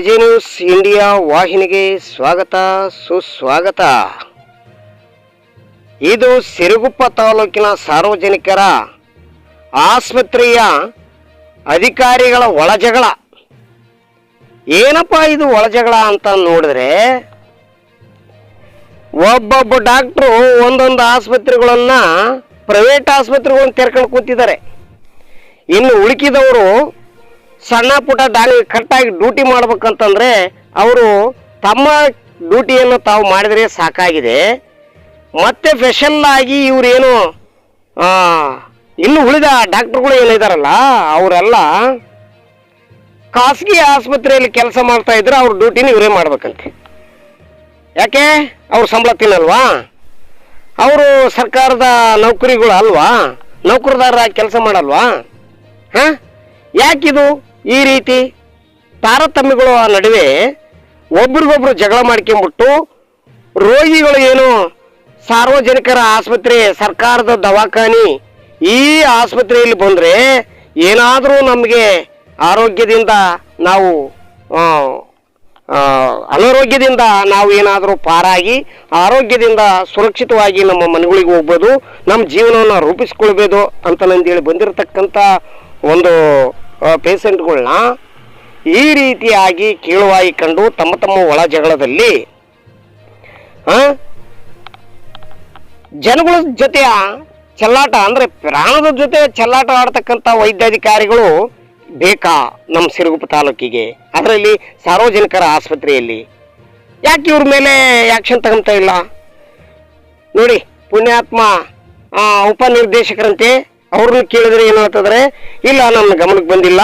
J news India ವಾಹಿನಿಗೆ ಸ್ವಾಗತ ಸುಸ್ವಾಗತ. ಇದು ಸಿರುಗುಪ್ಪ ತಾಲೂಕಿನ ಸಾರ್ವಜನಿಕರ ಆಸ್ಪತ್ರೆಯ ಅಧಿಕಾರಿಗಳ ಒಳಜಗಳ. ಏನಪ್ಪ ಇದು ಒಳಜಗಳ ಅಂತ ನೋಡಿದ್ರೆ, ಒಬ್ಬೊಬ್ಬ ಡಾಕ್ಟ್ರು ಒಂದೊಂದು ಆಸ್ಪತ್ರೆಗಳನ್ನು ಪ್ರೈವೇಟ್ ಆಸ್ಪತ್ರೆಗಳನ್ನು ತೆರ್ಕೊಂಡು ಕೂತಿದ್ದಾರೆ. ಇನ್ನು ಉಳುಕಿದವರು ಸಣ್ಣ ಪುಟ್ಟ ಕರೆಕ್ಟಾಗಿ ಡ್ಯೂಟಿ ಮಾಡ್ಬೇಕಂತಂದರೆ ಅವರು ತಮ್ಮ ಡ್ಯೂಟಿಯನ್ನು ತಾವು ಮಾಡಿದರೆ ಸಾಕಾಗಿದೆ. ಮತ್ತೆ ಸ್ಪೆಷಲ್ ಆಗಿ ಇವರೇನು ಇನ್ನು ಉಳಿದ ಡಾಕ್ಟ್ರುಗಳು ಏನಿದಾರಲ್ಲ ಅವರೆಲ್ಲ ಖಾಸಗಿ ಆಸ್ಪತ್ರೆಯಲ್ಲಿ ಕೆಲಸ ಮಾಡ್ತಾ ಇದ್ರೆ ಅವ್ರ ಡ್ಯೂಟಿನ ಇವರೇ ಮಾಡ್ಬೇಕಂತೆ. ಯಾಕೆ? ಅವ್ರು ಸಂಬಳ ತಿನ್ನಲ್ವಾ? ಅವರು ಸರ್ಕಾರದ ನೌಕರಿಗಳು ಅಲ್ವಾ? ನೌಕರದಾರ ಕೆಲಸ ಮಾಡಲ್ವಾ? ಹಾಂ, ಯಾಕಿದು ಈ ರೀತಿ ತಾರತಮ್ಯಗಳು ನಡುವೆ ಒಬ್ರಿಗೊಬ್ರು ಜಗಳ ಮಾಡ್ಕೊಂಬಿಟ್ಟು ರೋಗಿಗಳು ಏನು ಸಾರ್ವಜನಿಕರ ಆಸ್ಪತ್ರೆ, ಸರ್ಕಾರದ ದವಾಖಾನೆ ಈ ಆಸ್ಪತ್ರೆಯಲ್ಲಿ ಬಂದರೆ ಏನಾದರೂ ನಮಗೆ ಆರೋಗ್ಯದಿಂದ ನಾವು ಅನಾರೋಗ್ಯದಿಂದ ನಾವು ಏನಾದರೂ ಪಾರಾಗಿ ಆರೋಗ್ಯದಿಂದ ಸುರಕ್ಷಿತವಾಗಿ ನಮ್ಮ ಮನೆಗಳಿಗೆ ಹೋಗ್ಬೋದು, ನಮ್ಮ ಜೀವನವನ್ನು ರೂಪಿಸ್ಕೊಳ್ಬೋದು ಅಂತಂದೇಳಿ ಬಂದಿರತಕ್ಕಂಥ ಒಂದು ಪೇಷಂಟ್ಗಳನ್ನ ಈ ರೀತಿಯಾಗಿ ಕೀಳುವಾಯಿ ಕಂಡು ತಮ್ಮ ತಮ್ಮ ಒಳ ಜಗಳದಲ್ಲಿ ಜನಗಳ ಜೊತೆ ಚೆಲ್ಲಾಟ, ಅಂದರೆ ಪ್ರಾಣದ ಜೊತೆ ಚೆಲ್ಲಾಟ ಆಡ್ತಕ್ಕಂಥ ವೈದ್ಯಾಧಿಕಾರಿಗಳು ಬೇಕಾ ನಮ್ಮ ಸಿರುಗುಪ್ಪ ತಾಲೂಕಿಗೆ, ಅದರಲ್ಲಿ ಸಾರ್ವಜನಿಕರ ಆಸ್ಪತ್ರೆಯಲ್ಲಿ? ಯಾಕೆ ಇವ್ರ ಮೇಲೆ ಆ್ಯಕ್ಷನ್ ತಗೊಂತ ಇಲ್ಲ? ನೋಡಿ, ಪುಣ್ಯಾತ್ಮ ಉಪನಿರ್ದೇಶಕರಂತೆ ಅವ್ರನ್ನ ಕೇಳಿದ್ರೆ ಏನು ಹೇಳ್ತದ್ರೆ, ಇಲ್ಲ ನನ್ನ ಗಮನಕ್ಕೆ ಬಂದಿಲ್ಲ,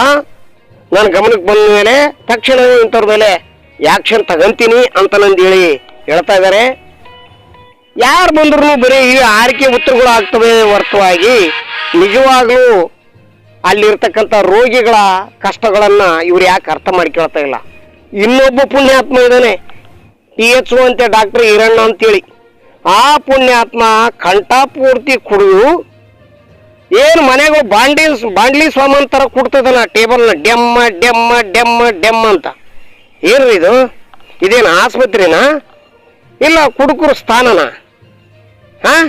ನನ್ನ ಗಮನಕ್ಕೆ ಬಂದ ಮೇಲೆ ತಕ್ಷಣ ಇಂಥವ್ರ ಮೇಲೆ ಆ್ಯಕ್ಷನ್ ತಗೊಂತೀನಿ ಅಂತ ನಂದೇಳಿ ಹೇಳ್ತಾ ಇದ್ದಾರೆ. ಯಾರು ಬಂದ್ರೂ ಬರೀ ಈ ಆರಿಕೆ ಉತ್ತರಗಳು ಆಗ್ತವೆ ಹೊರತುವಾಗಿ ನಿಜವಾಗ್ಲೂ ಅಲ್ಲಿರ್ತಕ್ಕಂಥ ರೋಗಿಗಳ ಕಷ್ಟಗಳನ್ನು ಇವ್ರು ಯಾಕೆ ಅರ್ಥ ಮಾಡ್ಕೊಳ್ತಾ ಇಲ್ಲ? ಇನ್ನೊಬ್ಬ ಪುಣ್ಯಾತ್ಮ ಇದ್ದಾನೆ, PHO ಅಂತೆ ಡಾಕ್ಟರ್ ಈರಣ್ಣ ಅಂತೇಳಿ. ಆ ಪುಣ್ಯಾತ್ಮ ಕಂಠಪೂರ್ತಿ ಕುಡಿದು ಏನು ಮನೆಗೂ ಬಾಂಡ್ಲಿ ಸಾಮಾನು ಥರ ಕೊಡ್ತದನ ಟೇಬಲ್ನ ಡೆಮ್ಮ ಡೆಮ್ಮ ಡೆಮ್ಮ ಡೆಮ್ಮ ಅಂತ. ಏನ್ರಿ ಇದು? ಇದೇನು ಆಸ್ಪತ್ರೆನಾ? ಇಲ್ಲ ಕುಡುಕರು ಸ್ಥಾನನ? ಹಾಂ,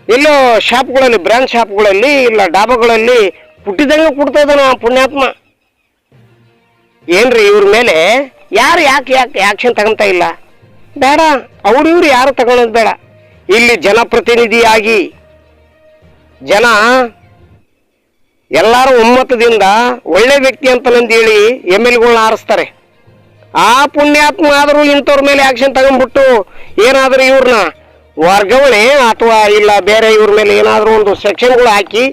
ಎಲ್ಲೋ ಶಾಪ್ಗಳಲ್ಲಿ, ಬ್ರ್ಯಾಂಡ್ ಶಾಪ್ಗಳಲ್ಲಿ, ಇಲ್ಲ ಡಾಬಾಗಳಲ್ಲಿ ಹುಟ್ಟಿದಂಗೆ ಕೊಡ್ತದನ ಪುಣ್ಯಾತ್ಮ. ಏನ್ರಿ ಇವ್ರ ಮೇಲೆ ಯಾರು ಯಾಕೆ ಆ್ಯಕ್ಷನ್ ತಗೊಂತ ಇಲ್ಲ? ಬೇಡ, ಇವ್ರು ಯಾರು ತಗೊಳ್ಳೋದು ಬೇಡ. ಇಲ್ಲಿ ಜನಪ್ರತಿನಿಧಿಯಾಗಿ ಜನ ಎಲ್ಲರೂ ಒಮ್ಮತದಿಂದ ಒಳ್ಳೆ ವ್ಯಕ್ತಿ ಅಂತ ನಂದೇಳಿ MLAಗಳನ್ನ ಆರಿಸ್ತಾರೆ. ಆ ಪುಣ್ಯಾತ್ಮ ಆದರೂ ಇಂಥವ್ರ ಮೇಲೆ ಆ್ಯಕ್ಷನ್ ತಗೊಂಡ್ಬಿಟ್ಟು ಏನಾದರೂ ಇವ್ರನ್ನ ವರ್ಗಾವಣೆ ಅಥವಾ ಇಲ್ಲ ಬೇರೆ ಇವ್ರ ಮೇಲೆ ಏನಾದರೂ ಒಂದು ಸೆಕ್ಷನ್ಗಳು ಹಾಕಿ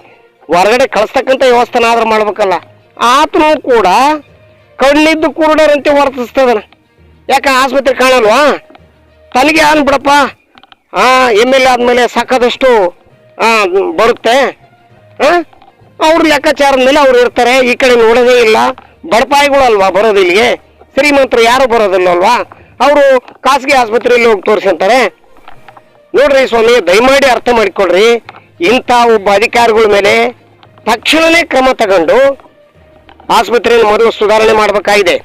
ಹೊರಗಡೆ ಕಳಿಸ್ತಕ್ಕಂಥ ವ್ಯವಸ್ಥೆನಾದ್ರೂ ಮಾಡ್ಬೇಕಲ್ಲ. ಆತನೂ ಕೂಡ ಕಣ್ಣಿದ್ದು ಕುರುಡರಂತೆ ವರ್ತಿಸ್ತದನ. ಯಾಕೆ ಆಸ್ಪತ್ರೆ ಕಾಣಲ್ವಾ? ತನಗೆ ಅನ್ಬಿಡಪ್ಪ, MLA ಆದಮೇಲೆ ಸಾಕಾದಷ್ಟು ಬರುತ್ತೆ, ಅವ್ರ ಲೆಕ್ಕಾಚಾರದ ಮೇಲೆ ಅವ್ರು ಇರ್ತಾರೆ. ಈ ಕಡೆ ನೋಡೋದೇ ಇಲ್ಲ. ಬಡಪಾಯಿಗಳು ಅಲ್ವಾ ಬರೋದು ಇಲ್ಲಿಗೆ? ಶ್ರೀಮಂತರು ಯಾರು ಬರೋದಿಲ್ಲಲ್ವಾ? ಅವರು ಖಾಸಗಿ ಆಸ್ಪತ್ರೆಯಲ್ಲಿ ಹೋಗಿ ತೋರಿಸ್ಕೊಂತಾರೆ. ನೋಡ್ರಿ ಸ್ವಾಮಿ, ದಯಮಾಡಿ ಅರ್ಥ ಮಾಡಿಕೊಡ್ರಿ. ಇಂಥ ಒಬ್ಬ ಅಧಿಕಾರಿಗಳ ಮೇಲೆ ತಕ್ಷಣವೇ ಕ್ರಮ ತಗೊಂಡು ಆಸ್ಪತ್ರೆಯನ್ನು ಮೊದಲು ಸುಧಾರಣೆ ಮಾಡಬೇಕಾಗಿದೆ.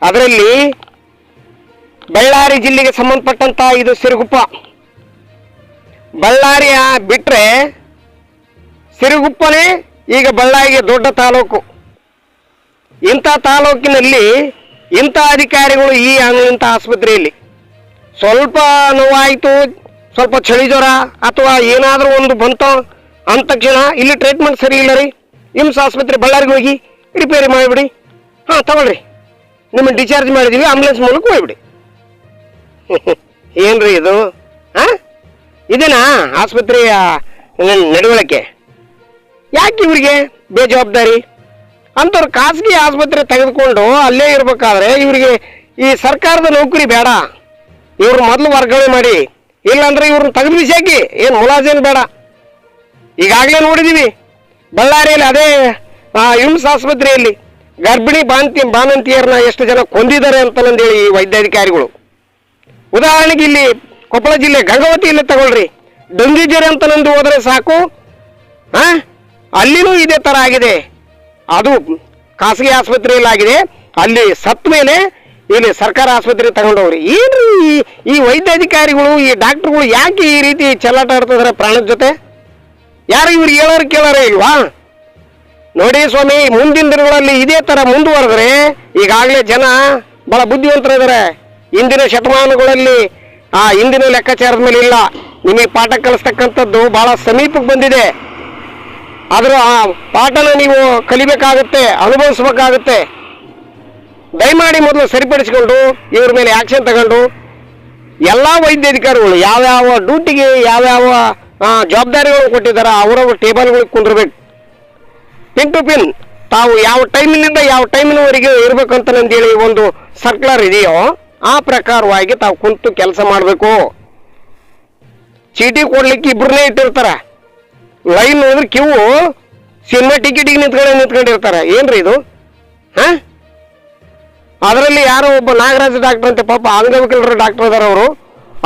ಅದರಲ್ಲಿ ಬಳ್ಳಾರಿ ಜಿಲ್ಲೆಗೆ ಸಂಬಂಧಪಟ್ಟಂತ ಇದು ಸಿರುಗುಪ್ಪ. ಬಳ್ಳಾರಿಯ ಬಿಟ್ಟರೆ ಸಿರುಗುಪ್ಪನೇ ಈಗ ಬಳ್ಳಾರಿಗೆ ದೊಡ್ಡ ತಾಲೂಕು. ಇಂಥ ತಾಲೂಕಿನಲ್ಲಿ ಇಂಥ ಅಧಿಕಾರಿಗಳು ಇಂಥ ಆಸ್ಪತ್ರೆಯಲ್ಲಿ ಸ್ವಲ್ಪ ನೋವಾಯಿತು, ಸ್ವಲ್ಪ ಚಳಿ ಜ್ವರ ಅಥವಾ ಏನಾದರೂ ಒಂದು ಬಂತು ಅಂದ ತಕ್ಷಣ ಇಲ್ಲಿ ಟ್ರೀಟ್ಮೆಂಟ್ ಸರಿ ಇಲ್ಲ ರೀ, IMS ಆಸ್ಪತ್ರೆ ಬಳ್ಳಾರಿಗೆ ಹೋಗಿ ರಿಪೇರಿ ಮಾಡಿಬಿಡಿ, ತಗೊಳ್ರಿ, ನಿಮ್ಮನ್ನು ಡಿಸ್ಚಾರ್ಜ್ ಮಾಡಿದ್ದೀವಿ, ಆಂಬುಲೆನ್ಸ್ ಮೂಲಕ ಹೋಗ್ಬಿಡಿ. ಏನ್ರಿ ಇದು? ಇದೇನಾ ಆಸ್ಪತ್ರೆಯ ನಡವಳಿಕೆ? ಯಾಕೆ ಇವರಿಗೆ ಬೇಜವಾಬ್ದಾರಿ? ಅಂಥವ್ರು ಖಾಸಗಿ ಆಸ್ಪತ್ರೆ ತೆಗೆದುಕೊಂಡು ಅಲ್ಲೇ ಇರಬೇಕಾದ್ರೆ ಇವರಿಗೆ ಈ ಸರ್ಕಾರದ ನೌಕರಿ ಬೇಡ, ಇವ್ರು ಮೊದಲು ವರ್ಗಾವಣೆ ಮಾಡಿ, ಇಲ್ಲಾಂದ್ರೆ ಇವ್ರನ್ನ ತೆಗೆದು ಬಿಸಾಕಿ, ಏನು ಮುಲಾಜೇನು ಬೇಡ. ಈಗಾಗಲೇ ನೋಡಿದ್ದೀವಿ ಬಳ್ಳಾರಿಯಲ್ಲಿ ಅದೇ IMS ಆಸ್ಪತ್ರೆಯಲ್ಲಿ ಗರ್ಭಿಣಿ ಬಾಣಂತಿಯರನ್ನ ಎಷ್ಟು ಜನ ಕೊಂದಿದ್ದಾರೆ ಅಂತಂದೇಳಿ ಈ ವೈದ್ಯಾಧಿಕಾರಿಗಳು. ಉದಾಹರಣೆಗೆ ಇಲ್ಲಿ ಕೊಪ್ಪಳ ಜಿಲ್ಲೆ ಗಂಗಾವತಿಯಲ್ಲಿ ತಗೊಳ್ರಿ, ಡೆಂಗಿ ಜ್ವರ ಅಂತ ಹೋದರೆ ಸಾಕು, ಅಲ್ಲಿನೂ ಇದೇ ಥರ ಆಗಿದೆ. ಅದು ಖಾಸಗಿ ಆಸ್ಪತ್ರೆಯಲ್ಲಿ ಆಗಿದೆ. ಅಲ್ಲಿ ಸತ್ತ ಮೇಲೆ ಇಲ್ಲಿ ಸರ್ಕಾರ ಆಸ್ಪತ್ರೆಗೆ ತಗೊಂಡೋಗ್ರಿ. ಏನ್ರಿ ಈ ವೈದ್ಯಾಧಿಕಾರಿಗಳು, ಈ ಡಾಕ್ಟರ್ಗಳು ಯಾಕೆ ಈ ರೀತಿ ಚೆಲ್ಲಾಟ ಆಡ್ತಿದಾರೆ ಪ್ರಾಣದ ಜೊತೆ? ಯಾರು ಇವ್ರಿಗೆ ಹೇಳೋರು ಕೇಳೋರೇ ಇಲ್ವಾ? ನೋಡಿ ಸ್ವಾಮಿ, ಮುಂದಿನ ದಿನಗಳಲ್ಲಿ ಇದೇ ಥರ ಮುಂದುವರೆದ್ರೆ, ಈಗಾಗಲೇ ಜನ ಭಾಳ ಬುದ್ಧಿವಂತರಿದ್ದಾರೆ. ಇಂದಿನ ಶತಮಾನಗಳಲ್ಲಿ ಇಂದಿನ ಲೆಕ್ಕಾಚಾರದ ಮೇಲೆ ಇಲ್ಲ. ನಿಮಗೆ ಪಾಠ ಕಲಿಸ್ತಕ್ಕಂಥದ್ದು ಭಾಳ ಸಮೀಪಕ್ಕೆ ಬಂದಿದೆ. ಆದರೂ ಆ ಪಾಠನ ನೀವು ಕಲಿಬೇಕಾಗುತ್ತೆ, ಅನುಭವಿಸ್ಬೇಕಾಗುತ್ತೆ. ದಯಮಾಡಿ ಮೊದಲು ಸರಿಪಡಿಸಿಕೊಂಡು ಇವ್ರ ಮೇಲೆ ಆ್ಯಕ್ಷನ್ ತಗೊಂಡು ಎಲ್ಲ ವೈದ್ಯಾಧಿಕಾರಿಗಳು ಯಾವ್ಯಾವ ಡ್ಯೂಟಿಗೆ ಯಾವ್ಯಾವ ಜವಾಬ್ದಾರಿಗಳು ಕೊಟ್ಟಿದ್ದಾರೆ ಅವರವ್ರ ಟೇಬಲ್ಗಳಿಗೆ ಕುಂದಿರ್ಬೇಕು. ಪಿನ್ ಟು ಪಿನ್ ತಾವು ಯಾವ ಟೈಮಿನಿಂದ ಯಾವ ಟೈಮಿನವರೆಗೆ ಇರಬೇಕಂತಂದೇಳಿ ಒಂದು ಸರ್ಕ್ಯುಲರ್ ಇದೆಯೋ ಆ ಪ್ರಕಾರವಾಗಿ ತಾವು ಕುಂತು ಕೆಲಸ ಮಾಡಬೇಕು. ಚೀಟಿ ಕೊಡ್ಲಿಕ್ಕೆ ಇಬ್ಬರನ್ನೇ ಇಟ್ಟಿರ್ತಾರೆ. ಲೈನ್ ಹೋದ್ರೆ ಕ್ಯೂ ಸಿನಿಮಾ ಟಿಕೆಟಿಗೆ ನಿಂತ್ಕೊಂಡಿರ್ತಾರೆ. ಏನ್ರಿ ಇದು? ಅದರಲ್ಲಿ ಯಾರೋ ಒಬ್ಬ ನಾಗರಾಜ ಡಾಕ್ಟರ್ ಅಂತ, ಪಾಪ ಅಂಗವಿಕಲರ ಡಾಕ್ಟರ್ ಅದಾರ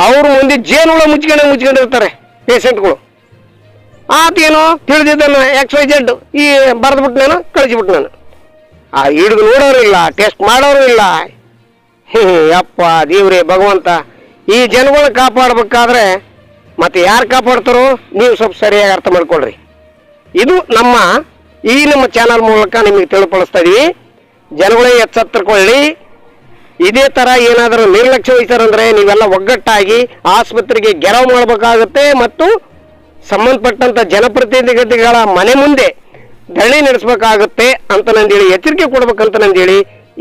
ಅವರು ಮುಂದೆ ಜೇನುಳ ಮುಚ್ಕೊಂಡಿರ್ತಾರೆ ಪೇಷಂಟ್ಗಳು. ಆತೇನೋ ತಿಳಿದಿದ್ದಾನ XYZ ಈ ಬರೆದ್ಬಿಟ್ಟು ನಾನು ಕಳಿಸಿಬಿಟ್ಟು ನಾನು ಹಿಡಿದು ನೋಡೋರು ಇಲ್ಲ, ಟೆಸ್ಟ್ ಮಾಡೋರು ಇಲ್ಲ. ಯಪ್ಪ ದೇವ್ರೇ ಭಗವಂತ, ಈ ಜನಗಳನ್ನ ಕಾಪಾಡಬೇಕಾದ್ರೆ ಮತ್ತೆ ಯಾರು ಕಾಪಾಡ್ತಾರೋ ನೀವು ಸ್ವಲ್ಪ ಸರಿಯಾಗಿ ಅರ್ಥ ಮಾಡ್ಕೊಳ್ರಿ. ಇದು ನಮ್ಮ ಚಾನಲ್ ಮೂಲಕ ನಿಮಗೆ ತಿಳಿಪಡಿಸ್ತಾ ಇದೀವಿ. ಜನಗಳೇ ಎಚ್ಚೆತ್ತುಕೊಳ್ಳಿ. ಇದೇ ಥರ ಏನಾದರೂ ನಿರ್ಲಕ್ಷ್ಯ ವಹಿಸ್ತಾರಂದ್ರೆ ನೀವೆಲ್ಲ ಒಗ್ಗಟ್ಟಾಗಿ ಆಸ್ಪತ್ರೆಗೆ ಗೆರವು ಮಾಡಬೇಕಾಗುತ್ತೆ ಮತ್ತು ಸಂಬಂಧಪಟ್ಟಂಥ ಜನಪ್ರತಿನಿಧಿಗಳ ಮನೆ ಮುಂದೆ ಧರಣಿ ನಡೆಸಬೇಕಾಗುತ್ತೆ ಅಂತ ನಂದೇಳಿ ಎಚ್ಚರಿಕೆ ಕೊಡ್ಬೇಕಂತ ನಂದೇಳಿ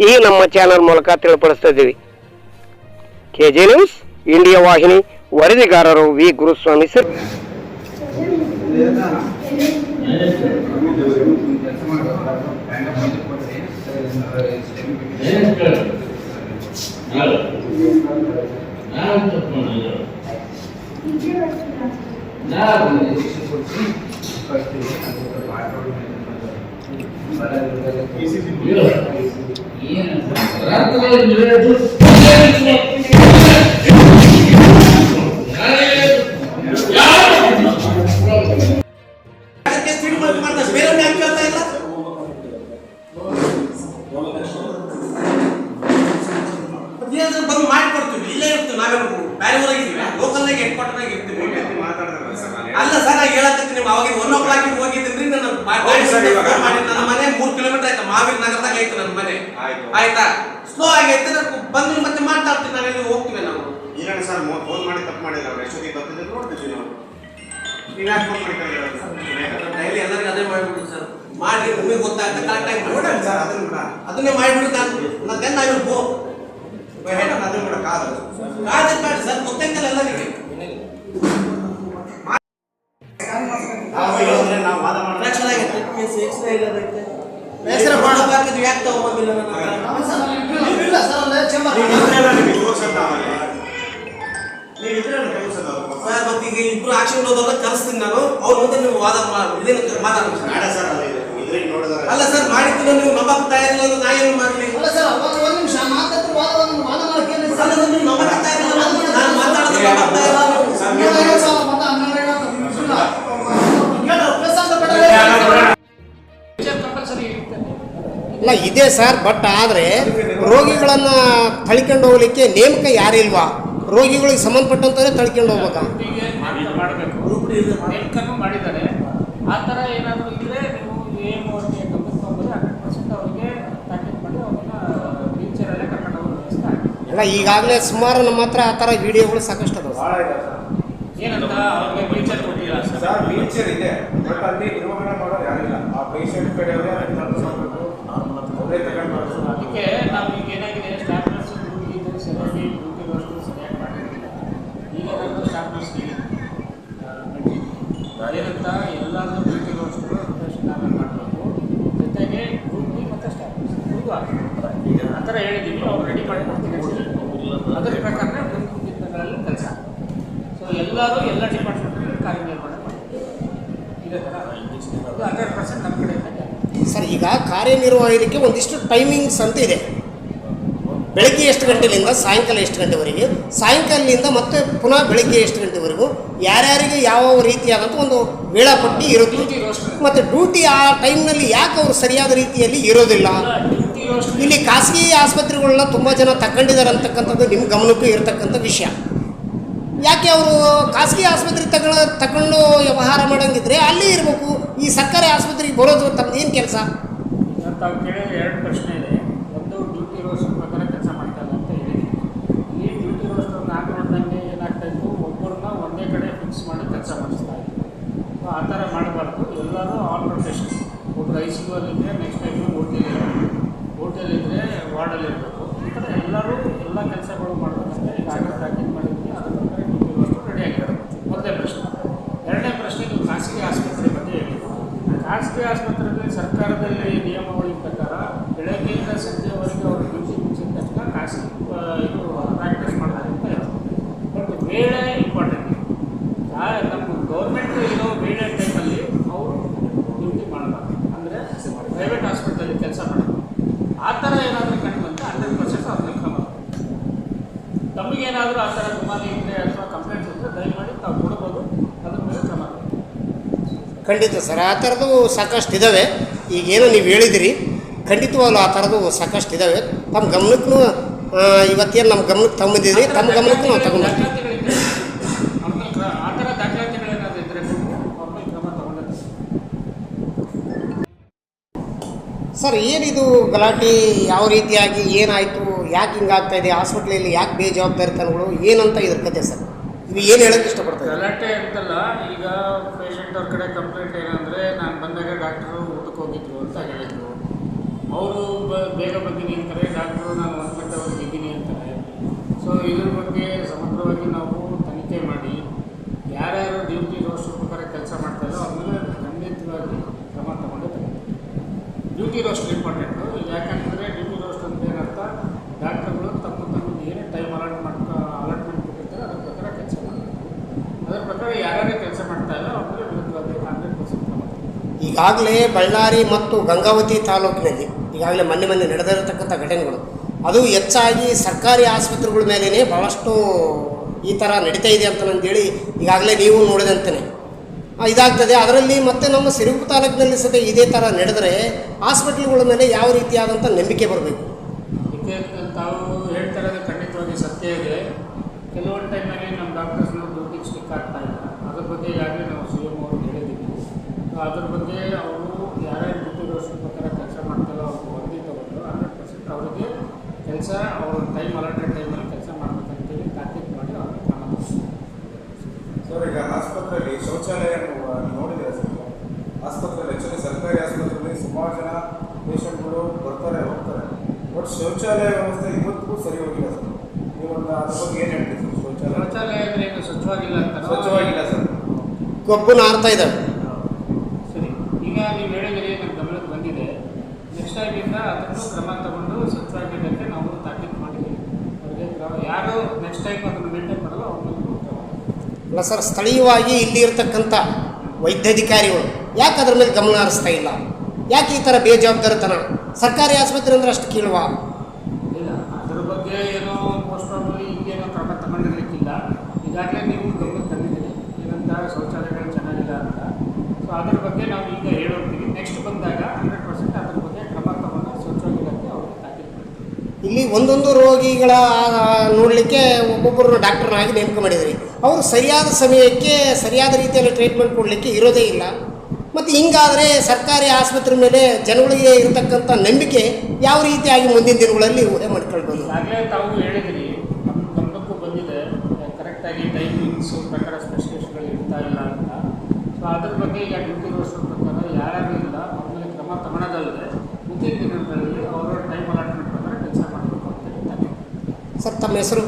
ಈ ನಮ್ಮ ಚಾನಲ್ ಮೂಲಕ ತಿಳಿಪಡಿಸ್ತಾ ಇದ್ದೀವಿ. KJ ನ್ಯೂಸ್ ಇಂಡಿಯಾ ವಾಹಿನಿ, ವರದಿಗಾರರು ವಿ ಗುರುಸ್ವಾಮಿ ಸರ್. ಬಂದು ಮಾಡಿಕೊಡ್ತೀವಿ. ಇಲ್ಲೇ ಇರ್ತೀವಿ, ನಾವೇ ಬೇರೆ ಊರಾಗಿದ್ದೀವಿ, ಲೋಕಲ್ನಾಗ ಹೆಡ್ ಕ್ವಾರ್ಟರ್ನಾಗ ಇರ್ತೀವಿ. ಅಲ್ಲ ಸರ್, ನಾನು ಹೇಳತ್ತೀನಿ, ಅವಾಗ 1 o'clock ಹೋಗಿದ್ದೀನಿ. ನನ್ನ ಮನೆ 3 ಕಿಲೋಮೀಟರ್ ಆಯ್ತಾ, ಮಾವಿನ ನಗರದಾಗ ಐತೆ ನನ್ನ ಮನೆ. ಆಯ್ತಾ, ಸ್ಲೋ ಆಗೈತೆ, ಬಂದು ಮತ್ತೆ ಮಾತಾಡ್ತೀನಿ. ನಾವೆಲ್ಲಿ ಹೋಗ್ತೀವಿ ನಾವು. ಇಲ್ಲ ಸರ್, ಫೋನ್ ಮಾಡಿ ತಪ್ಪು ಮಾಡಿಲ್ಲ. ಅವ್ರು ಎಷ್ಟೊತ್ತಿಗೆ ಬರ್ತಿದ್ರು ನೋಡ್ತೀವಿ ನಾವು. ನೀವು ಯಾಕೆ ಫೋನ್ ಮಾಡಿದ್ರೆ ಡೈಲಿ ಎಲ್ಲರಿಗೂ ಅದೇ ಮಾಡಿಬಿಡ್ರಿ ಸರ್. ಮಾಡಿ ನಿಮಗೆ ಗೊತ್ತಾಗುತ್ತೆ ಕರೆಕ್ಟಾಗಿ ನೋಡೋಣ ಸರ್. ಅದನ್ನೇ ಮಾಡಿಬಿಡಿ. ನಾನು ದೆನ್ ಐ ವಿಲ್ ಗೋ. ಅದು ಕೂಡ ಕಾದು ಮಾಡಿ ಸರ್, ಗೊತ್ತಾಯ್ತಲ್ಲ ಎಲ್ಲರಿಗೆ. ನಾವು ವಾದ ಮಾಡೋಣ. ಯಾಕೆ ತಗೊಂಡಿಲ್ಲ ಸರ್? ಮತ್ತೆ ಈಗ ಇಬ್ರು ಆಕ್ಷನ್ ಹೋದವ್ರ ಕರೆಸ್ತೀನಿ ನಾನು. ಅವ್ರ ಮುಂದೆ ನೀವು ವಾದ ಮಾತಾಡ್ತೀನಿ ಸರ್. ಅಲ್ಲ ಸರ್, ಮಾಡಿದ್ದು ನೀವು ನಂಬಕ್ ತಯಾರಿಲ್ಲ, ನಾ ಏನು ಮಾಡಲಿ? ಇಲ್ಲ ಇದೆ ಸರ್, ಬಟ್ ಆದರೆ ರೋಗಿಗಳನ್ನು ತಳ್ಕೊಂಡು ಹೋಗ್ಲಿಕ್ಕೆ ನೇಮಕ ಯಾರಿಲ್ವಾ? ರೋಗಿಗಳಿಗೆ ಸಂಬಂಧಪಟ್ಟಂತವೇ ತಳ್ಕೊಂಡು ಹೋಗ್ಬೇಕಾ? ನೇಮಕನೂ ಮಾಡಿದ್ದಾರೆ. ಆ ಥರ ಏನಾದರೂ ಇದ್ದರೆ ನೀವು ಏನು ಅವ್ರಿಗೆ ಗಮನಿಸ್ಕೊಂಡ್ರೆ 100% ಅವರಿಗೆ ಪ್ಯಾಕೇಜ್ ಮಾಡಿ ಅವ್ರನ್ನ ವೀಲ್ಚೇರಲ್ಲೇ ಕರ್ಕೊಂಡು ಹೋಗೋ ವ್ಯವಸ್ಥೆ ಆಗಿದೆ. ಎಲ್ಲ ಈಗಾಗಲೇ ಸುಮಾರು ನಮ್ಮ ಹತ್ರ ಆ ಥರ ವಿಡಿಯೋಗಳು ಸಾಕಷ್ಟು ಅದಾವೆ. ಏನಂತ ಅವ್ರಿಗೆ ವೀಲ್ಚೇರ್ ಕೊಟ್ಟಿಲ್ಲ ಸರ್. ವೀಲ್ಚೇರ್ ಇದೆ, ಬಟ್ ಅಲ್ಲಿ ನಿರ್ವಹಣೆ ಮಾಡೋರು ಯಾರಿಲ್ಲ. ಆ ಪೇಷಂಟ್ ಕಡೆಯವರೇ ಅದಕ್ಕೆ ನಾವು ಈಗ ಏನಾಗಿದೆ, ಸ್ಟಾಫ್ ನರ್ಸ್ ಡ್ಯೂಟಿ ಸರಿಯಾಗಿ ಡ್ಯೂಟಿ ವ್ಯವಸ್ಥೆ ಸರಿಯಾಗಿ ಮಾಡಿರಲಿಲ್ಲ. ಈಗ ನಾವು ಸ್ಟಾಫ್ ನರ್ಸ್ಗೆ ಏನಂತ ಎಲ್ಲಾದರೂ ಡ್ಯೂಟಿ ವ್ಯವಸ್ಥೆಗಳು ನಾವೇ ಮಾಡಬೇಕು. ಜೊತೆಗೆ ಡ್ಯೂಟಿ ಮತ್ತು ಸ್ಟಾಫ್ ನರ್ಸ್ ಆ ಥರ ಹೇಳಿದ್ದೀವಿ. ಅವ್ರು ರೆಡಿ ಮಾಡಿ ಕೊಡ್ತೀನಿ. ಅದರ ಪ್ರಕಾರ ಮುಂದಿನ ದಿನಗಳಲ್ಲಿ ಕೆಲಸ. ಸೊ ಎಲ್ಲರೂ ಎಲ್ಲ ಡಿಪಾರ್ಟ್ಮೆಂಟ್ಗಳಲ್ಲಿ ಕಾರ್ಯನಿರ್ವಹಣೆ ಮಾಡ್ತೀವಿ. ಇದೇ ಥರ 100% ನಮ್ಮ ಕಡೆಯಿಂದ. ಸರ್, ಈಗ ಕಾರ್ಯನಿರ್ವಹಿಸಲಿಕ್ಕೆ ಒಂದಿಷ್ಟು ಟೈಮಿಂಗ್ಸ್ ಅಂತ ಇದೆ. ಬೆಳಗ್ಗೆ ಎಷ್ಟು ಗಂಟೆಯಿಂದ ಸಾಯಂಕಾಲ ಎಷ್ಟು ಗಂಟೆವರೆಗೆ, ಸಾಯಂಕಾಲದಿಂದ ಮತ್ತೆ ಪುನಃ ಬೆಳಗ್ಗೆ ಎಷ್ಟು ಗಂಟೆವರೆಗೂ ಯಾರ್ಯಾರಿಗೆ ಯಾವ ರೀತಿಯಾದಂಥ ಒಂದು ವೇಳಾಪಟ್ಟಿ ಇರುತ್ತೆ. ಮತ್ತು ಡ್ಯೂಟಿ ಆ ಟೈಮ್ನಲ್ಲಿ ಯಾಕೆ ಅವರು ಸರಿಯಾದ ರೀತಿಯಲ್ಲಿ ಇರೋದಿಲ್ಲ? ಡ್ಯೂಟಿ ರೋಸ್ಟರ್ ಇಲ್ಲಿ ಖಾಸಗಿ ಆಸ್ಪತ್ರೆಗಳನ್ನ ತುಂಬ ಜನ ತಗೊಂಡಿದ್ದಾರೆ ಅಂತಕ್ಕಂಥದ್ದು ನಿಮ್ಮ ಗಮನಕ್ಕೂ ಇರತಕ್ಕಂಥ ವಿಷಯ. ಯಾಕೆ ಅವರು ಖಾಸಗಿ ಆಸ್ಪತ್ರೆ ತಗೊಂಡು ವ್ಯವಹಾರ ಮಾಡೋಂಗಿದ್ರೆ ಅಲ್ಲೇ ಇರಬೇಕು. ಈ ಸರ್ಕಾರಿ ಆಸ್ಪತ್ರೆಗೆ ಬರೋದು ತಮ್ಮದು ಏನು ಕೆಲಸ? ತಾವು ಕೇಳಿದ್ರೆ 2 ಪ್ರಶ್ನೆ ಇದೆ. ಒಂದು, ಡ್ಯೂಟಿ ರೋಸ್ಟರ್ ಪ್ರಕಾರ ಕೆಲಸ ಮಾಡ್ತಾ ಇಲ್ಲ ಅಂತ ಹೇಳಿದ್ವಿ. ಈ ಡ್ಯೂಟಿ ರೋಸ್ಟರ್ ನಾನು ನೋಡಿದಂಗೆ ಏನಾಗ್ತಾ ಇತ್ತು, ಒಬ್ಬರನ್ನ ಒಂದೇ ಕಡೆ ಫಿಕ್ಸ್ ಮಾಡಿ ಕೆಲಸ ಮಾಡಿಸ್ತಾ ಇತ್ತು. ಸೊ ಆ ಥರ ಮಾಡಬಾರ್ದು. ಎಲ್ಲರೂ ಆಲ್ ರೊಟೇಷನ್. ಒಬ್ಬರು ICU ಅಲ್ಲಿದ್ದರೆ ನೆಕ್ಸ್ಟ್ ಟೈಮು ಓಟಿಯಲ್ಲಿದ್ದರೆ ವಾರ್ಡಲ್ಲಿ ಇರಬೇಕು. ಈ ಥರ ಎಲ್ಲರೂ ಎಲ್ಲ ಕೆಲಸಗಳು ಮಾಡಬೇಕಂದ್ರೆ ಈಗ ಆರ್ಡರ್ ಪ್ಯಾಕಿಂಗ್ ಮಾಡಿದ್ವಿ. ಅದರ ಪ್ರಕಾರ ಡ್ಯೂಟಿ ರೋಸ್ಟರ್ ರೆಡಿಯಾಗಿರೋದು ಮೊದಲನೇ ಪ್ರಶ್ನೆ. 2ನೇ ಪ್ರಶ್ನೆ, ನೀವು ಖಾಸಗಿ ಆಸ್ಪತ್ರೆ ಬಗ್ಗೆ ಹೇಳಿದ್ರು. ಖಾಸಗಿ ಆಸ್ಪತ್ರೆಯಲ್ಲಿ ಸರ್ಕಾರದಲ್ಲಿ ನಿಯಮಾವಳಿ ಪ್ರಕಾರ ಬೆಳಗ್ಗೆಯಿಂದ ಸಂಜೆವರೆಗೆ ಅವರು ಡ್ಯೂಟಿ ಮುಗಿಸಿದ ತಕ್ಷಣ ಖಾಸಗಿ ಇದು ಪ್ರಾಕ್ಟೀಸ್ ಮಾಡ್ತಾರೆ ಅಂತ ಹೇಳ್ತಾರೆ. ಬಟ್ ವೇಳೆ ಇಂಪಾರ್ಟೆಂಟ್. ನಮ್ಮ ಗೌರ್ಮೆಂಟ್ ಇರೋ ವೇಳೆ ಟೈಮಲ್ಲಿ ಅವರು ಡ್ಯೂಟಿ ಮಾಡಬಾರ್ದು. ಅಂದರೆ ಪ್ರೈವೇಟ್ ಹಾಸ್ಪಿಟಲಲ್ಲಿ ಕೆಲಸ ಮಾಡಬೇಕು. ಆ ಥರ ಏನಾದರೂ ಕಂಡು ಬಂದರೆ 100% ಅದನ್ನ ಕ್ರಮ. ತಮಗೇನಾದರೂ ಆ ಥರ ಗುಮಾನಿ ಇದ್ದರೆ ಅಥವಾ ಕಂಪ್ಲೇಂಟ್ಸ್ ಇದ್ದರೆ ದಯಮಾಡಿ ತಾವು ಕೊಡ್ಬೋದು. ಅದ್ರ ಮೇಲೆ ಕ್ರಮ. ಖಂಡಿತ ಸರ್, ಆ ಥರದ್ದು ಸಾಕಷ್ಟು ಇದ್ದಾವೆ. ಈಗೇನು ನೀವು ಹೇಳಿದಿರಿ, ಖಂಡಿತವಾಗ್ಲೂ ಆ ಥರದ್ದು ಸಾಕಷ್ಟು ಇದ್ದಾವೆ. ತಮ್ಮ ಗಮನಕ್ಕೂ ಇವತ್ತೇನು ನಮ್ಮ ಗಮನಕ್ಕೆ ತಂದಿದ್ದೀರಿ, ತಮ್ಮ ಗಮನಕ್ಕೂ ನಾವು ತಗೊಂಡಿದ್ದೀವಿ. ಆ ಥರ ದಾಖಲಾತಿಗಳೇನಾದರೂ ಇದ್ದರೆ ಅವ್ರ ಮೇಲೆ ಕ್ರಮ ತಗೊಂಡಿದ್ದೀವಿ. ಸರ್, ಏನಿದು ಗಲಾಟೆ? ಯಾವ ರೀತಿಯಾಗಿ ಏನಾಯಿತು? ಯಾಕೆ ಹಿಂಗಾಗ್ತಾ ಇದೆ? ಹಾಸ್ಪಿಟ್ಲಲ್ಲಿ ಯಾಕೆ ಬೇಜವಾಬ್ದಾರಿತನಗಳು ಏನಂತ ಇದ್ರ ಕತೆ ಸರ್? ಇದು ಏನು ಹೇಳೋಕ್ಕೆ ಇಷ್ಟಪಡ್ತಾರೆ? ಗಲಾಟೆ ಅಂತಲ್ಲ. ಈಗ ಪೇಷಂಟ್ ಅವ್ರ ಕಡೆ ಕಂಪ್ಲೇಂಟ್ ಏನಂದರೆ, ನಾನು ಬಂದಾಗ ಡಾಕ್ಟ್ರು ಊಟಕ್ಕೆ ಹೋಗಿದ್ರು ಅಂತ ಹೇಳಿದ್ರು. ಅವರು ಬೇಗ ಬಂದಿನಿ ಅಂತಾರೆ, ಡಾಕ್ಟ್ರು ನಾನು 1 ಗಂಟೆವರೆಗೆ ಇದ್ದೀನಿ ಅಂತಾರೆ. ಸೊ ಇದ್ರ ಬಗ್ಗೆ ಸಮಗ್ರವಾಗಿ ನಾವು ತನಿಖೆ ಮಾಡಿ ಯಾರ್ಯಾರು ಡ್ಯೂಟಿ ರೋಸ್ಟರ್ ಪ್ರಕಾರ ಕೆಲಸ ಮಾಡ್ತಾಯಿದ್ದೋ ಅವ್ರ ಮೇಲೆ ಖಂಡಿತವಾಗಿ ಕ್ರಮ ತಗೊಂಡು ಡ್ಯೂಟಿ ರೋಸ್ಟರ್ ಇಂಪಾರ್ಟೆಂಟು. ಯಾಕಂತಂದರೆ ಡ್ಯೂಟಿ ರೋಸ್ಟರ್ ಅಂತ ಏನರ್ಥ, ಡಾಕ್ಟರ್ಗಳು ತಮ್ಮ ಏನೇ ಟೈಮ್ ಅಲಾಟ್ಮೆಂಟ್ ಕೊಟ್ಟಿರ್ತಾರೆ ಅದ್ರ ಪ್ರಕಾರ ಕೆಲಸ ಮಾಡಬೇಕು. ಅದರ ಪ್ರಕಾರ ಯಾರ್ಯಾರು ಕೆಲಸ ಮಾಡ್ತಾ ಇಲ್ಲ ಅವ್ರ ಮೇಲೆ ವಿರುದ್ಧವಾಗಿ 100% ಕ್ರಮ. ಈಗಾಗಲೇ ಬಳ್ಳಾರಿ ಮತ್ತು ಗಂಗಾವತಿ ತಾಲೂಕಿನಲ್ಲಿ ಈಗಾಗಲೇ ಮೊನ್ನೆ ನಡೆದಿರತಕ್ಕಂಥ ಘಟನೆಗಳು ಅದು ಹೆಚ್ಚಾಗಿ ಸರ್ಕಾರಿ ಆಸ್ಪತ್ರೆಗಳ ಮೇಲೇ ಭಾಳಷ್ಟು ಈ ಥರ ನಡೀತಾ ಇದೆ ಅಂತ ನಂದೇಳಿ ಈಗಾಗಲೇ ನೀವು ನೋಡಿದಂತೆಯೇ ಇದಾಗ್ತದೆ. ಅದರಲ್ಲಿ ಮತ್ತು ನಮ್ಮ ಸಿರುಗುಪ್ಪ ತಾಲೂಕಿನಲ್ಲಿ ಸಹ ಇದೇ ಥರ ನಡೆದರೆ ಹಾಸ್ಪಿಟ್ಲ್ಗಳ ಮೇಲೆ ಯಾವ ರೀತಿಯಾದಂಥ ನಂಬಿಕೆ ಬರಬೇಕು? ಇದಕ್ಕೆ ತಾವು ಹೇಳ್ತಾ ಇರೋದು ಖಂಡಿತವಾಗಿ ಸತ್ಯ ಇದೆ. ಕೆಲವೊಂದು ಟೈಮಲ್ಲಿ ನಮ್ಮ ಡಾಕ್ಟರ್ಸ್ನ ಡ್ಯೂಟಿಗೆ ಸ್ಟಿಕ್ ಆಗ್ತಾ ಇಲ್ಲ. ಅದ್ರ ಬಗ್ಗೆ ಈಗಾಗಲೇ ನಾವು CM ಅವ್ರಿಗೆ ಹೇಳಿದ್ದೀವಿ. ಅದ್ರ ಬಗ್ಗೆ ಅವರು ಯಾರ್ಯಾರು ಡ್ಯೂಟಿ ರೋಸ್ಟರ್ ಪ್ರಕಾರ ಕೆಲಸ ಮಾಡ್ತಾರೋ ಅವ್ರಿಗೆ ವರದಿ ತಗೊಂಡು 100% ಅವರಿಗೆ ಕೆಲಸ ಅವ್ರ ಟೈಮ್ ಅಲಾಟೆಡ್ ಟೈಮಲ್ಲಿ ಕೆಲಸ ಮಾಡ್ಬೇಕಂತೇಳಿ ತಾಕೀತು ಮಾಡಿ ಅವ್ರಿಗೆ ಕ್ರಮ ತಗೊಳ್ತಾರೆ. ಸರ್, ಈಗ ಆಸ್ಪತ್ರೆಯಲ್ಲಿ ಶೌಚಾಲಯ ನೋಡಿದ್ರೆ ಸರ್, ಆಸ್ಪತ್ರೆಯಲ್ಲಿ ಆ್ಯಕ್ಚುಲಿ ಸರ್ಕಾರಿ ಆಸ್ಪತ್ರೆಯಲ್ಲಿ ಸುಮಾರು ಜನ ಪೇಷಂಟ್ಗಳು ಬರ್ತಾರೆ ಹೋಗ್ತಾರೆ. ಬಟ್ ಶೌಚಾಲಯ ವ್ಯವಸ್ಥೆ ಇವತ್ತಿಗೂ ಸರಿ ಹೋಗಿಲ್ಲ ಸರ್. ನೀವೊಂದು ಅದ್ರ ಬಗ್ಗೆ ಏನು ಹೇಳ್ತೀವಿ ಸರ್? ಶೌಚಾಲಯ ಅಂದರೆ ಏನು ಸ್ವಚ್ಛವಾಗಿಲ್ಲ ಅಂತ? ಸ್ವಚ್ಛವಾಗಿಲ್ಲ ಸರ್, ಕೊಬ್ಬು ನಾರ್ತಾ ಇದ್ದಾವೆ. ಸರಿ, ಈಗ ನೀವು ಹೇಳಿದರೆ ನನ್ನ ಗಮನಕ್ಕೆ ಬಂದಿದೆ. ನೆಕ್ಸ್ಟ್ ಟೈಮಿಂದ ಅದನ್ನು ಕ್ರಮ ತಗೊಂಡು ಸ್ವಚ್ಛವಾಗಿದ್ದಕ್ಕೆ ನಾವು ತಾಕೀತು ಮಾಡಿದ್ದೀವಿ. ಅವರಿಗೆ ಯಾರು ನೆಕ್ಸ್ಟ್ ಟೈಮ್ ಅದನ್ನು ಮೇಂಟೈನ್ ಮಾಡಲ್ಲ ಅವ್ರ ಮೇಲೆ ಅಲ್ಲ ಸರ್, ಸ್ಥಳೀಯವಾಗಿ ಇಲ್ಲಿ ಇರತಕ್ಕಂಥ ವೈದ್ಯಾಧಿಕಾರಿಗಳು ಯಾಕೆ ಅದ್ರ ಮೇಲೆ ಗಮನ ಹರಿಸ್ತಾ ಇಲ್ಲ? ಯಾಕೆ ಈ ಥರ ಬೇಜವಾಬ್ದಾರಿತನ? ಸರ್ಕಾರಿ ಆಸ್ಪತ್ರೆ ಅಂದರೆ ಅಷ್ಟು ಕೀಳುವ? ಇಲ್ಲ, ಅದ್ರ ಬಗ್ಗೆ ಏನೋ ಮೋಸ್ಟ್ ಪ್ರಾಬಬ್ಲಿ ಈಗೇನೋ ಕ್ರಮ ತಗೊಂಡಿರಲಿಕ್ಕಿಲ್ಲ. ಈಗಾಗಲೇ ನೀವು ಗಮನಕ್ಕೆ ತಂದಿದ್ದೀರಿ ಏನಂತ ಶೌಚಾಲಯಗಳು ಚೆನ್ನಾಗಿಲ್ಲ ಅಂತ. ಸೊ ಅದ್ರ ಬಗ್ಗೆ ನಾವು ಈಗ ಹೇಳೋಗ್ತೀವಿ. ನೆಕ್ಸ್ಟ್ ಬಂದಾಗ 100% ಅದ್ರ ಬಗ್ಗೆ ಕ್ರಮ ತಗೊಂಡು ಸ್ವಚ್ಛವಾಗಿರೋಕ್ಕೆ ಅವ್ರಿಗೆ ತಾಕೀತು ಮಾಡ್ತೀವಿ. ಇಲ್ಲಿ ಒಂದೊಂದು ರೋಗಿಗಳ ನೋಡಲಿಕ್ಕೆ ಒಬ್ಬೊಬ್ಬರು ಡಾಕ್ಟರ್ನಾಗಿ ನೇಮಕ ಮಾಡಿದ್ರಿ. ಅವರು ಸರಿಯಾದ ಸಮಯಕ್ಕೆ ಸರಿಯಾದ ರೀತಿಯಲ್ಲಿ ಟ್ರೀಟ್ಮೆಂಟ್ ಕೊಡಲಿಕ್ಕೆ ಇರೋದೇ ಇಲ್ಲ. ಮತ್ತು ಹಿಂಗಾದರೆ ಸರ್ಕಾರಿ ಆಸ್ಪತ್ರೆ ಮೇಲೆ ಜನಗಳಿಗೆ ಇರತಕ್ಕಂಥ ನಂಬಿಕೆ ಯಾವ ರೀತಿಯಾಗಿ ಮುಂದಿನ ದಿನಗಳಲ್ಲಿ ಊಹೆ ಮಾಡ್ಕೊಳ್ಬೋದು? ಈಗಾಗಲೇ ತಾವು ಹೇಳಿದ್ರಿ, ನಮ್ಮ ಗಮನಕ್ಕೂ ಬಂದಿದೆ ಕರೆಕ್ಟಾಗಿ ಟೈಮಿಂಗ್ಸು ಪ್ರಕಾರ ಸ್ಪೆಷಲಿಸ್ಟ್ಗಳು ಇರ್ತಾ ಇಲ್ಲ ಅಂತ. ಸೊ ಅದ್ರ ಬಗ್ಗೆ ಈಗ ಡ್ಯೂಟಿ ರೋಸ್ಟರ್ ಪ್ರಕಾರ ಯಾರ್ಯಾರು ಇಲ್ಲ ಅವ್ರ ಮೇಲೆ ಕ್ರಮ ತಗೊಳ್ಳೋದಲ್ಲದೆ ಮುಂದಿನ ದಿನಗಳಲ್ಲಿ ಅವರ ಟೈಮ್ ಅಲಾಟ್ಮೆಂಟ್ ಪ್ರಕಾರ ಕೆಲಸ ಮಾಡಬೇಕು ಅಂತ ಹೇಳ್ತಾರೆ. ಸರ್, ತಮ್ಮ ಹೆಸರು?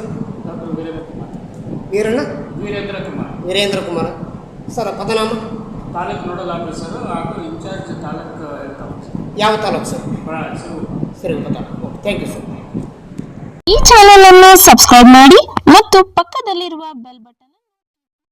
ಡಾಕ್ಟರ್ ವೀರೇಂದ್ರ ಕುಮಾರ್. ವೀರೇಂದ್ರ ಕುಮಾರ್ ಸರ್, ಪದನಾಮ? ತಾಲೂಕು ನೋಡಲ್ ಆಫೀಸರು ಹಾಗೂ ಇನ್ಚಾರ್ಜ್ ತಾಲೂಕು ಹೆಲ್ತ್ ಆಫೀಸರ್. ಯಾವ taluk sir? Siruguppa taluk. Thank you sir. ಈ ಚಾನೆಲ್ ಅನ್ನು ಸಬ್ಸ್ಕ್ರೈಬ್ ಮಾಡಿ ಮತ್ತು ಪಕ್ಕದಲ್ಲಿರುವ ಬೆಲ್ ಬಟನ್